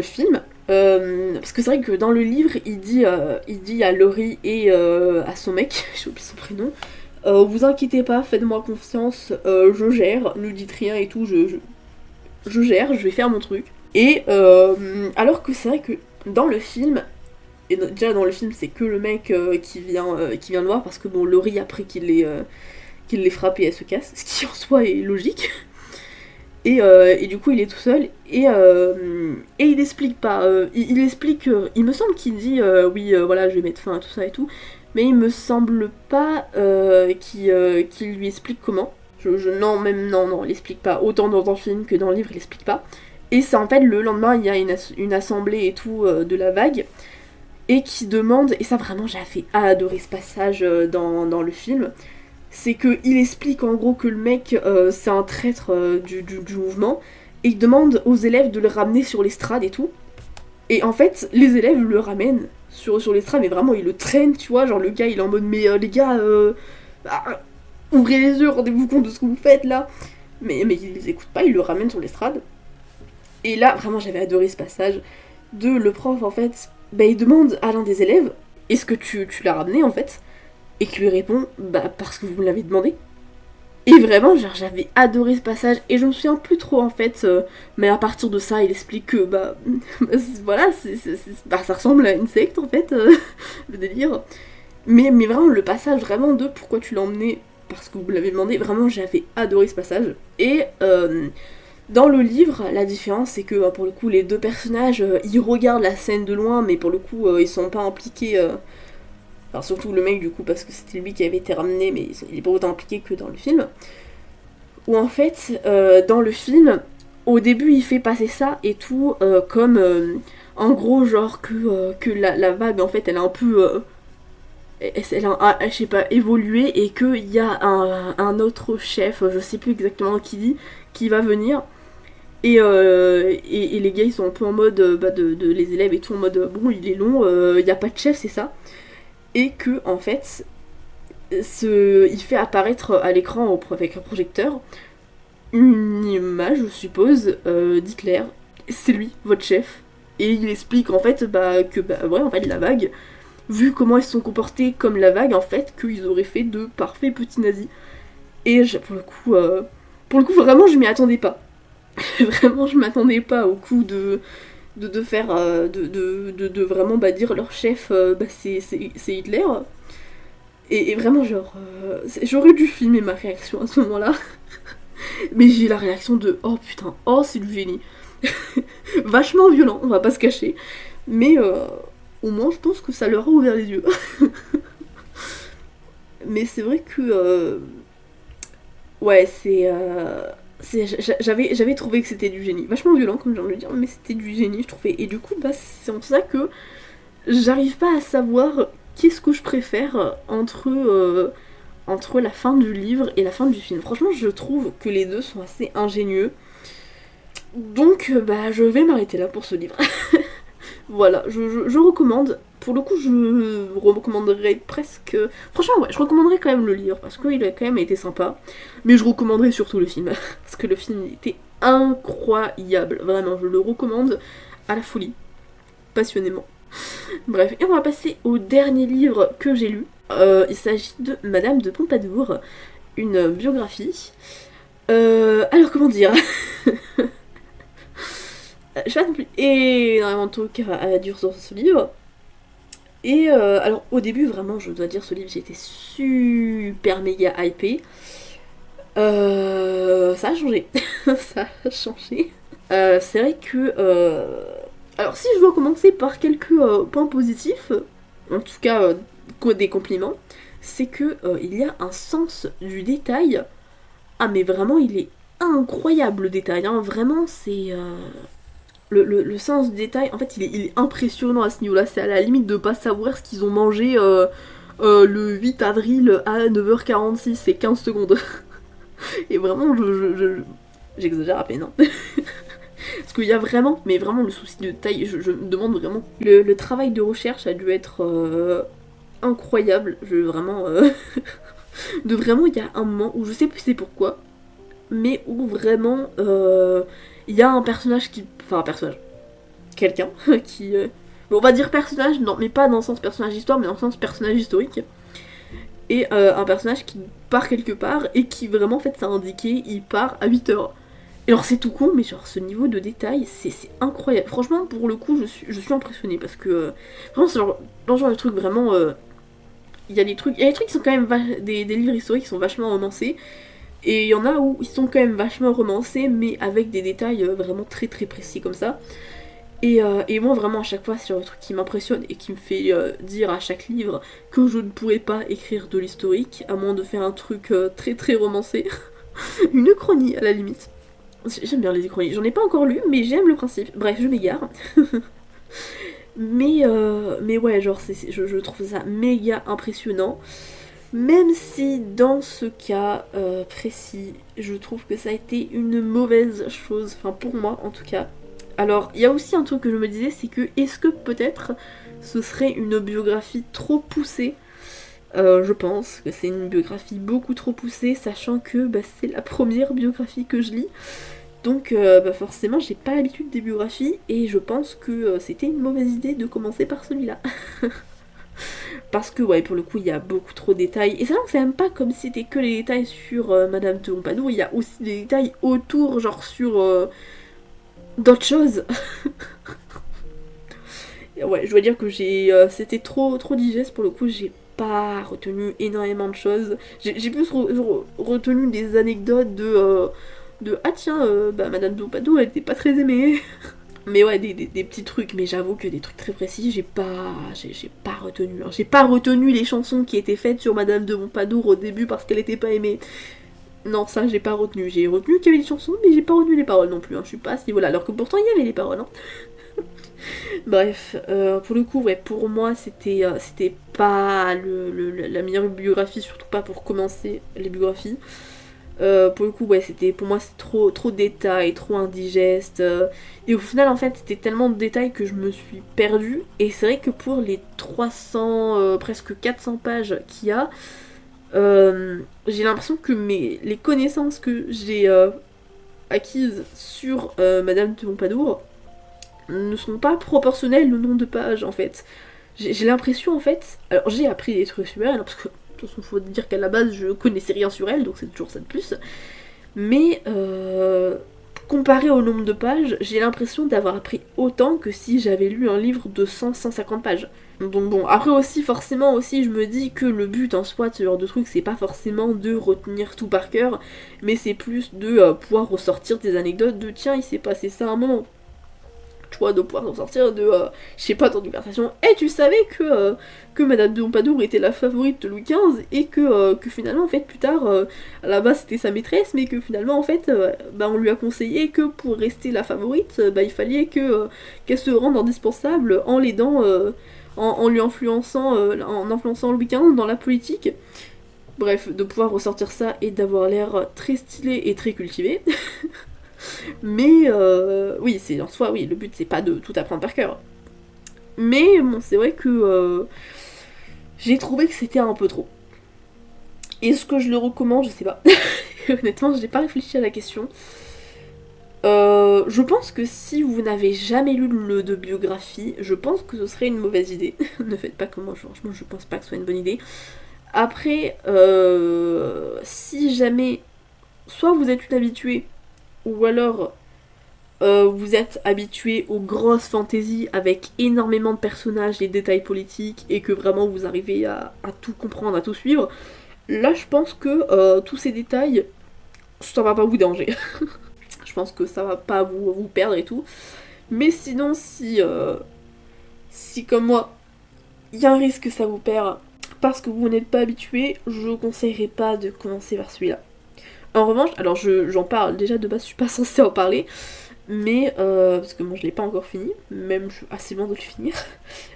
film, parce que c'est vrai que dans le livre, il dit à Laurie et à son mec, j'ai oublié son prénom, vous inquiétez pas, faites-moi confiance, je gère, ne dites rien et tout, je gère, je vais faire mon truc. Et alors que c'est vrai que dans le film, et déjà dans le film c'est que le mec qui vient de voir, parce que bon, Laurie après qu'il l'ait frappé, elle se casse, ce qui en soi est logique. Et du coup, il est tout seul et il explique pas. Il explique. Il me semble qu'il dit oui, voilà, je vais mettre fin à tout ça et tout. Mais il me semble pas qu'il lui explique comment. Non, même non, il explique pas. Autant dans le film que dans le livre, il explique pas. Et c'est en fait le lendemain, il y a une assemblée et tout de la vague. Et qui demande, et ça vraiment j'avais adoré ce passage dans le film, c'est qu'il explique en gros que le mec c'est un traître du mouvement, et il demande aux élèves de le ramener sur l'estrade et tout. Et en fait, les élèves le ramènent sur l'estrade, mais vraiment ils le traînent, tu vois, genre le gars il est en mode mais les gars, bah, ouvrez les yeux, rendez-vous compte de ce que vous faites là. Mais ils les écoutent pas, ils le ramènent sur l'estrade. Et là, vraiment j'avais adoré ce passage de le prof en fait, bah, il demande à l'un des élèves, est-ce que tu l'as ramené en fait? Et qui lui répond, bah parce que vous me l'avez demandé. Et vraiment, genre, j'avais adoré ce passage, et je me souviens plus trop en fait, mais à partir de ça, il explique que, bah, voilà, bah, ça ressemble à une secte en fait, le délire. Mais vraiment, le passage vraiment de pourquoi tu l'as emmené, parce que vous me l'avez demandé, vraiment, j'avais adoré ce passage. Et dans le livre, la différence, c'est que pour le coup, les deux personnages, ils regardent la scène de loin, mais pour le coup, ils sont pas impliqués. Enfin, surtout le mec, du coup, parce que c'était lui qui avait été ramené, mais il est pas autant impliqué que dans le film. Où en fait, dans le film, au début, il fait passer ça et tout comme en gros, genre que la vague, en fait, elle a un peu. Elle a, je sais pas, évolué, et qu'il y a un autre chef, je sais plus exactement qui dit, qui va venir. Et les gars, ils sont un peu en mode. Bah, les élèves et tout, en mode bon, il est long, il n'y a pas de chef, c'est ça. Et que en fait il fait apparaître à l'écran avec un projecteur une image, je suppose, d'Hitler. C'est lui, votre chef. Et il explique en fait que ouais, en fait la vague, vu comment ils se sont comportés comme la vague, en fait qu'ils auraient fait de parfaits petits nazis. Et pour le coup vraiment je m'y attendais pas. Vraiment je m'attendais pas au coup de faire de vraiment dire leur chef c'est Hitler. Et vraiment genre j'aurais dû filmer ma réaction à ce moment-là. Mais j'ai eu la réaction de oh putain, oh c'est du génie. Vachement violent, on va pas se cacher, mais au moins je pense que ça leur a ouvert les yeux. Mais c'est vrai que ouais, j'avais trouvé que c'était du génie. Vachement violent comme j'ai envie de dire, mais c'était du génie, je trouvais. Et du coup, bah, c'est en ça que j'arrive pas à savoir qu'est-ce que je préfère entre la fin du livre et la fin du film. Franchement, je trouve que les deux sont assez ingénieux. Donc, bah, je vais m'arrêter là pour ce livre. Voilà, je recommande. Pour le coup, je recommanderais presque... Franchement, ouais, je recommanderais quand même le livre, parce qu'il a quand même été sympa. Mais je recommanderais surtout le film, parce que le film était incroyable. Vraiment, je le recommande à la folie. Passionnément. Bref, et on va passer au dernier livre que j'ai lu. Il s'agit de Madame de Pompadour, une biographie. Alors, comment dire je sais pas non plus énormément de trucs à dire sur ce livre. Et alors au début vraiment je dois dire ce livre j'étais super méga hypée. Ça a changé. Ça a changé. C'est vrai que alors si je dois commencer par quelques points positifs, en tout cas des compliments, c'est que il y a un sens du détail. Ah mais vraiment il est incroyable le détail, hein. Vraiment c'est le sens du détail, en fait, il est impressionnant à ce niveau-là. C'est à la limite de pas savoir ce qu'ils ont mangé le 8 avril à 9h46 et 15 secondes. Et vraiment, j'exagère à peine. Hein. Parce qu'il y a vraiment, mais vraiment le souci de détail, je me demande vraiment. Le travail de recherche a dû être incroyable. Vraiment. De vraiment, il y a un moment où je sais plus c'est pourquoi, mais où vraiment. Il y a un personnage qui. Enfin, un personnage. Quelqu'un qui. On va dire personnage, non, mais pas dans le sens personnage histoire, mais dans le sens personnage historique. Et un personnage qui part quelque part et qui vraiment, en fait, ça a indiqué, il part à 8h. Et alors, c'est tout con, mais genre, ce niveau de détail, c'est incroyable. Franchement, pour le coup, je suis impressionnée parce que. Vraiment, c'est genre de truc vraiment. Il y a des trucs qui sont quand même. Des livres historiques qui sont vachement romancés. Et il y en a où ils sont quand même vachement romancés, mais avec des détails vraiment très très précis comme ça. Et moi vraiment à chaque fois c'est un truc qui m'impressionne et qui me fait dire à chaque livre que je ne pourrais pas écrire de l'historique, à moins de faire un truc très très romancé. Une uchronie à la limite. J'aime bien les uchronies, j'en ai pas encore lu, mais j'aime le principe. Bref, je m'égare. mais ouais, genre je trouve ça méga impressionnant. Même si dans ce cas précis, je trouve que ça a été une mauvaise chose, enfin pour moi en tout cas. Alors il y a aussi un truc que je me disais, c'est que est-ce que peut-être ce serait une biographie trop poussée. Je pense que c'est une biographie beaucoup trop poussée, sachant que bah, c'est la première biographie que je lis. Donc bah, forcément j'ai pas l'habitude des biographies et je pense que c'était une mauvaise idée de commencer par celui-là. Parce que ouais pour le coup il y a beaucoup trop de détails. Et c'est vrai que c'est même pas comme si c'était que les détails sur Madame de Pompadour, il y a aussi des détails autour, genre sur d'autres choses. Ouais je dois dire que c'était trop digeste pour le coup, j'ai pas retenu énormément de choses. J'ai plus retenu des anecdotes de ah tiens bah Madame de Pompadour elle était pas très aimée. Mais ouais, des petits trucs, mais j'avoue que des trucs très précis, j'ai pas retenu. Hein. J'ai pas retenu les chansons qui étaient faites sur Madame de Pompadour au début parce qu'elle était pas aimée. Non, ça j'ai pas retenu. J'ai retenu qu'il y avait des chansons, mais j'ai pas retenu les paroles non plus. Hein. Je suis pas à ce niveau-là, alors que pourtant il y avait les paroles. Hein. Bref, pour le coup, ouais, pour moi c'était pas la meilleure biographie, surtout pas pour commencer les biographies. Pour le coup, ouais, pour moi c'est trop de détails, trop indigeste. Et au final, en fait, c'était tellement de détails que je me suis perdue. Et c'est vrai que pour les 300, presque 400 pages qu'il y a, j'ai l'impression que les connaissances que j'ai acquises sur Madame de Pompadour ne sont pas proportionnelles au nombre de pages, en fait. J'ai l'impression, en fait... Alors, j'ai appris des trucs sur elle, parce que de toute façon, faut dire qu'à la base, je connaissais rien sur elle, donc c'est toujours ça de plus. Mais comparé au nombre de pages, j'ai l'impression d'avoir appris autant que si j'avais lu un livre de 100-150 pages. Donc bon, après aussi, forcément aussi, je me dis que le but en soi de ce genre de truc, c'est pas forcément de retenir tout par cœur, mais c'est plus de pouvoir ressortir des anecdotes de tiens, il s'est passé ça à un moment. Tu vois, de pouvoir ressortir de, je sais pas, dans une conversation, et tu savais que Madame de Pompadour était la favorite de Louis XV, et que finalement, en fait, plus tard, à la base c'était sa maîtresse, mais que finalement, en fait, bah, on lui a conseillé que pour rester la favorite, bah, il fallait qu'elle se rende indispensable en l'aidant en lui influençant, en influençant Louis XV dans la politique. Bref, de pouvoir ressortir ça et d'avoir l'air très stylé et très cultivé. Mais oui, c'est en soi, oui, le but c'est pas de tout apprendre par cœur. Mais bon, c'est vrai que j'ai trouvé que c'était un peu trop. Est-ce que je le recommande? Je sais pas. Honnêtement, j'ai pas réfléchi à la question. Je pense que si vous n'avez jamais lu de biographie, je pense que ce serait une mauvaise idée. Ne faites pas comme moi, franchement, je pense pas que ce soit une bonne idée. Après, si jamais, soit vous êtes une habituée, ou alors vous êtes habitué aux grosses fantaisies avec énormément de personnages, des détails politiques, et que vraiment vous arrivez à tout comprendre, à tout suivre, là je pense que tous ces détails, ça va pas vous déranger. Je pense que ça va pas vous perdre et tout. Mais sinon, si comme moi, il y a un risque que ça vous perd parce que vous n'êtes pas habitué, je conseillerais pas de commencer vers celui-là. En revanche, alors j'en parle, déjà de base je suis pas censée en parler, mais parce que moi je l'ai pas encore fini, même je suis assez loin de le finir.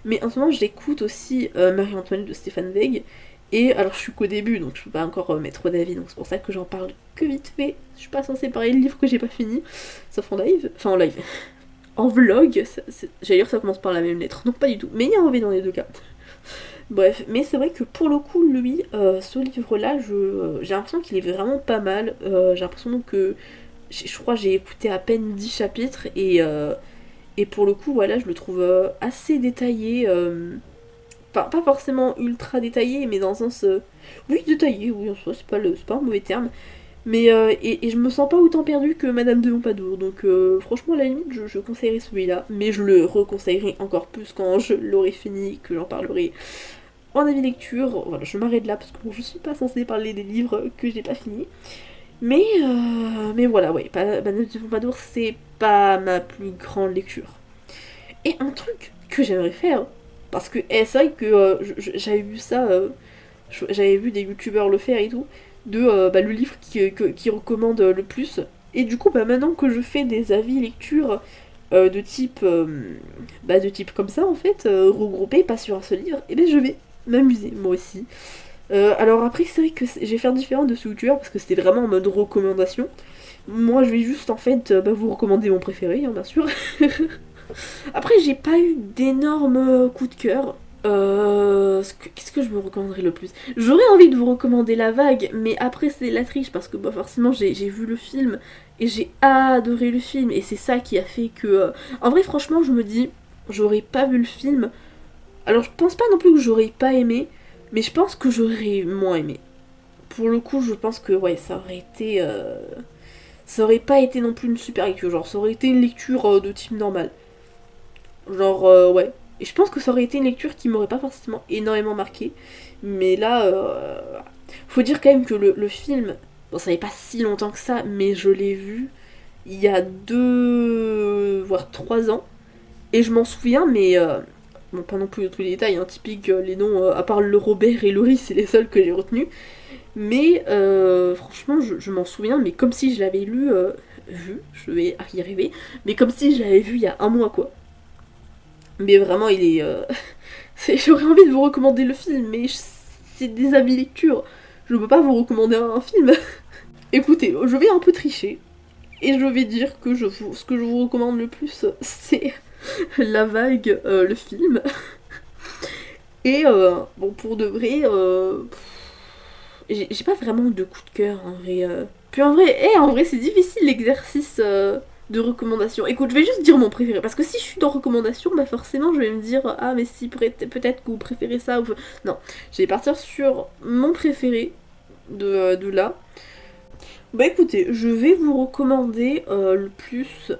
Mais en ce moment j'écoute aussi Marie-Antoinette de Stéphane Zweig, et alors je suis qu'au début donc je peux pas encore mettre trop d'avis, donc c'est pour ça que j'en parle que vite fait. Je suis pas censée parler de livre que j'ai pas fini, sauf en live, enfin en live, en vlog, j'allais dire que ça commence par la même lettre, non pas du tout, mais il y a un V dans les deux cas. Bref, mais c'est vrai que pour le coup, lui, ce livre-là, j'ai l'impression qu'il est vraiment pas mal. J'ai l'impression que je crois que j'ai écouté à peine 10 chapitres et pour le coup, voilà, je le trouve assez détaillé. Pas forcément ultra détaillé, mais dans le sens. Oui, détaillé, oui, en soi, c'est pas un mauvais terme. Mais et je me sens pas autant perdue que Madame de Pompadour, donc franchement, à la limite, je conseillerais celui-là, mais je le reconseillerais encore plus quand je l'aurai fini, que j'en parlerai en avis lecture. Voilà, je m'arrête là parce que bon, je suis pas censée parler des livres que j'ai pas finis. Mais voilà, ouais, Madame de Pompadour, c'est pas ma plus grande lecture. Et un truc que j'aimerais faire, parce que c'est vrai que j'avais vu ça, j'avais vu des youtubeurs le faire et tout, de le livre qui recommande le plus. Et du coup, maintenant que je fais des avis lecture de type comme ça en fait, regroupés, pas sur un seul livre, et bien je vais m'amuser moi aussi. Alors après c'est vrai que je vais faire différent de ce youtubeur parce que c'était vraiment en mode recommandation. Moi je vais juste en fait vous recommander mon préféré, hein, bien sûr. Après j'ai pas eu d'énormes coups de cœur. Qu'est-ce que je me recommanderais le plus? J'aurais envie de vous recommander La Vague, mais après c'est la triche parce que forcément j'ai vu le film et j'ai adoré le film et c'est ça qui a fait que... En vrai franchement je me dis, j'aurais pas vu le film. Alors je pense pas non plus que j'aurais pas aimé, mais je pense que j'aurais moins aimé. Pour le coup je pense que ouais ça aurait été... Ça aurait pas été non plus une super lecture, genre ça aurait été une lecture de type normal. Genre ouais. Et je pense que ça aurait été une lecture qui m'aurait pas forcément énormément marqué. Mais là, faut dire quand même que le film, bon ça n'est pas si longtemps que ça, mais je l'ai vu il y a 2 voire 3 ans. Et je m'en souviens, mais bon pas non plus de tous les détails, hein, typique les noms, à part le Robert et Laurie, c'est les seuls que j'ai retenus. Mais franchement, je m'en souviens, mais comme si je l'avais vu, je vais y arriver, mais comme si je l'avais vu il y a un mois quoi. Mais vraiment, il est. J'aurais envie de vous recommander le film, mais c'est des avis lecture. Je peux pas vous recommander un film. Écoutez, je vais un peu tricher. Et je vais dire que ce que je vous recommande le plus, c'est La Vague, le film. Et bon, pour de vrai, j'ai pas vraiment de coup de cœur en vrai. Puis en vrai, c'est difficile l'exercice de recommandation. Écoute, je vais juste dire mon préféré. Parce que si je suis dans recommandation, forcément, je vais me dire ah, mais si peut-être que vous préférez ça. Ou... Non, je vais partir sur mon préféré de là. Bah écoutez, je vais vous recommander le plus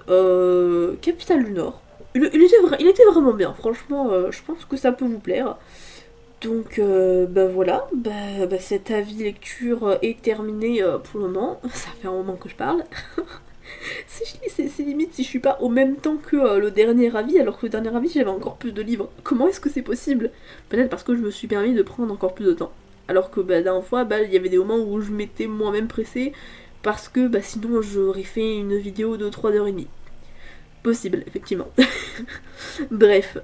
Capitale du Nord. Il était vraiment bien, franchement, je pense que ça peut vous plaire. Donc voilà, cet avis lecture est terminé pour le moment. Ça fait un moment que je parle. C'est limite si je suis pas au même temps que le dernier avis, alors que le dernier avis j'avais encore plus de livres. Comment est-ce que c'est possible? Peut-être parce que je me suis permis de prendre encore plus de temps. Alors que la dernière fois, il y avait des moments où je m'étais moi-même pressée parce que sinon j'aurais fait une vidéo de 3h30. Possible, effectivement. Bref,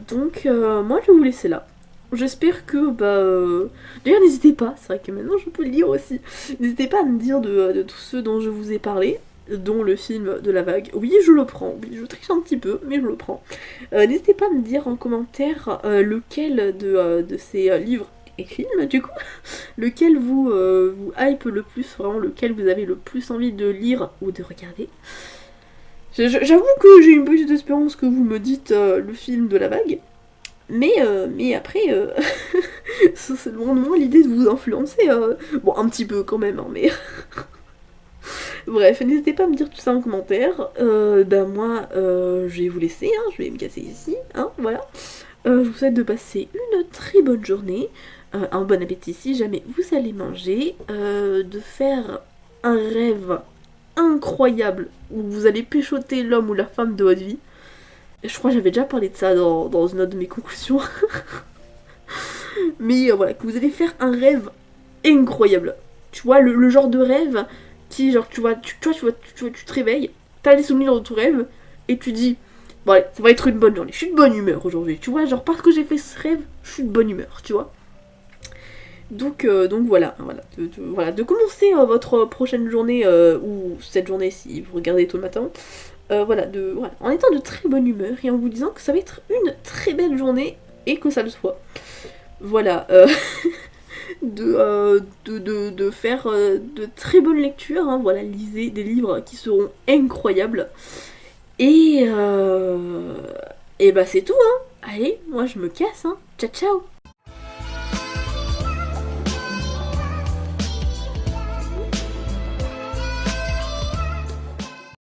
donc moi je vais vous laisser là. J'espère que, d'ailleurs n'hésitez pas, c'est vrai que maintenant je peux le lire aussi, n'hésitez pas à me dire de tous ceux dont je vous ai parlé, dont le film de la vague. Oui, je le prends, oui, je triche un petit peu, mais je le prends. N'hésitez pas à me dire en commentaire lequel de ces livres et films, du coup, lequel vous hype le plus, vraiment lequel vous avez le plus envie de lire ou de regarder. J'avoue que j'ai une petite espérance que vous me dites le film de la vague. Mais après, c'est loin de moi l'idée de vous influencer. Bon, un petit peu quand même, hein, mais... Bref, n'hésitez pas à me dire tout ça en commentaire. Moi, je vais vous laisser, hein, je vais me casser ici, hein, voilà. Je vous souhaite de passer une très bonne journée, un bon appétit si jamais vous allez manger, de faire un rêve incroyable où vous allez péchoter l'homme ou la femme de votre vie. Je crois que j'avais déjà parlé de ça dans une autre de mes conclusions. Mais voilà, que vous allez faire un rêve incroyable. Tu vois, le genre de rêve qui, genre, tu te réveilles, t'as les souvenirs de ton rêve, et tu dis, bon, allez, ça va être une bonne journée, je suis de bonne humeur aujourd'hui, tu vois, genre, parce que j'ai fait ce rêve, je suis de bonne humeur, tu vois. Donc voilà, de commencer votre prochaine journée, ou cette journée si vous regardez tôt le matin, en étant de très bonne humeur et en vous disant que ça va être une très belle journée et que ça le soit. Voilà, de faire de très bonnes lectures, hein, voilà, lisez des livres qui seront incroyables. Et bah c'est tout, hein. Allez, moi je me casse, hein. Ciao ciao.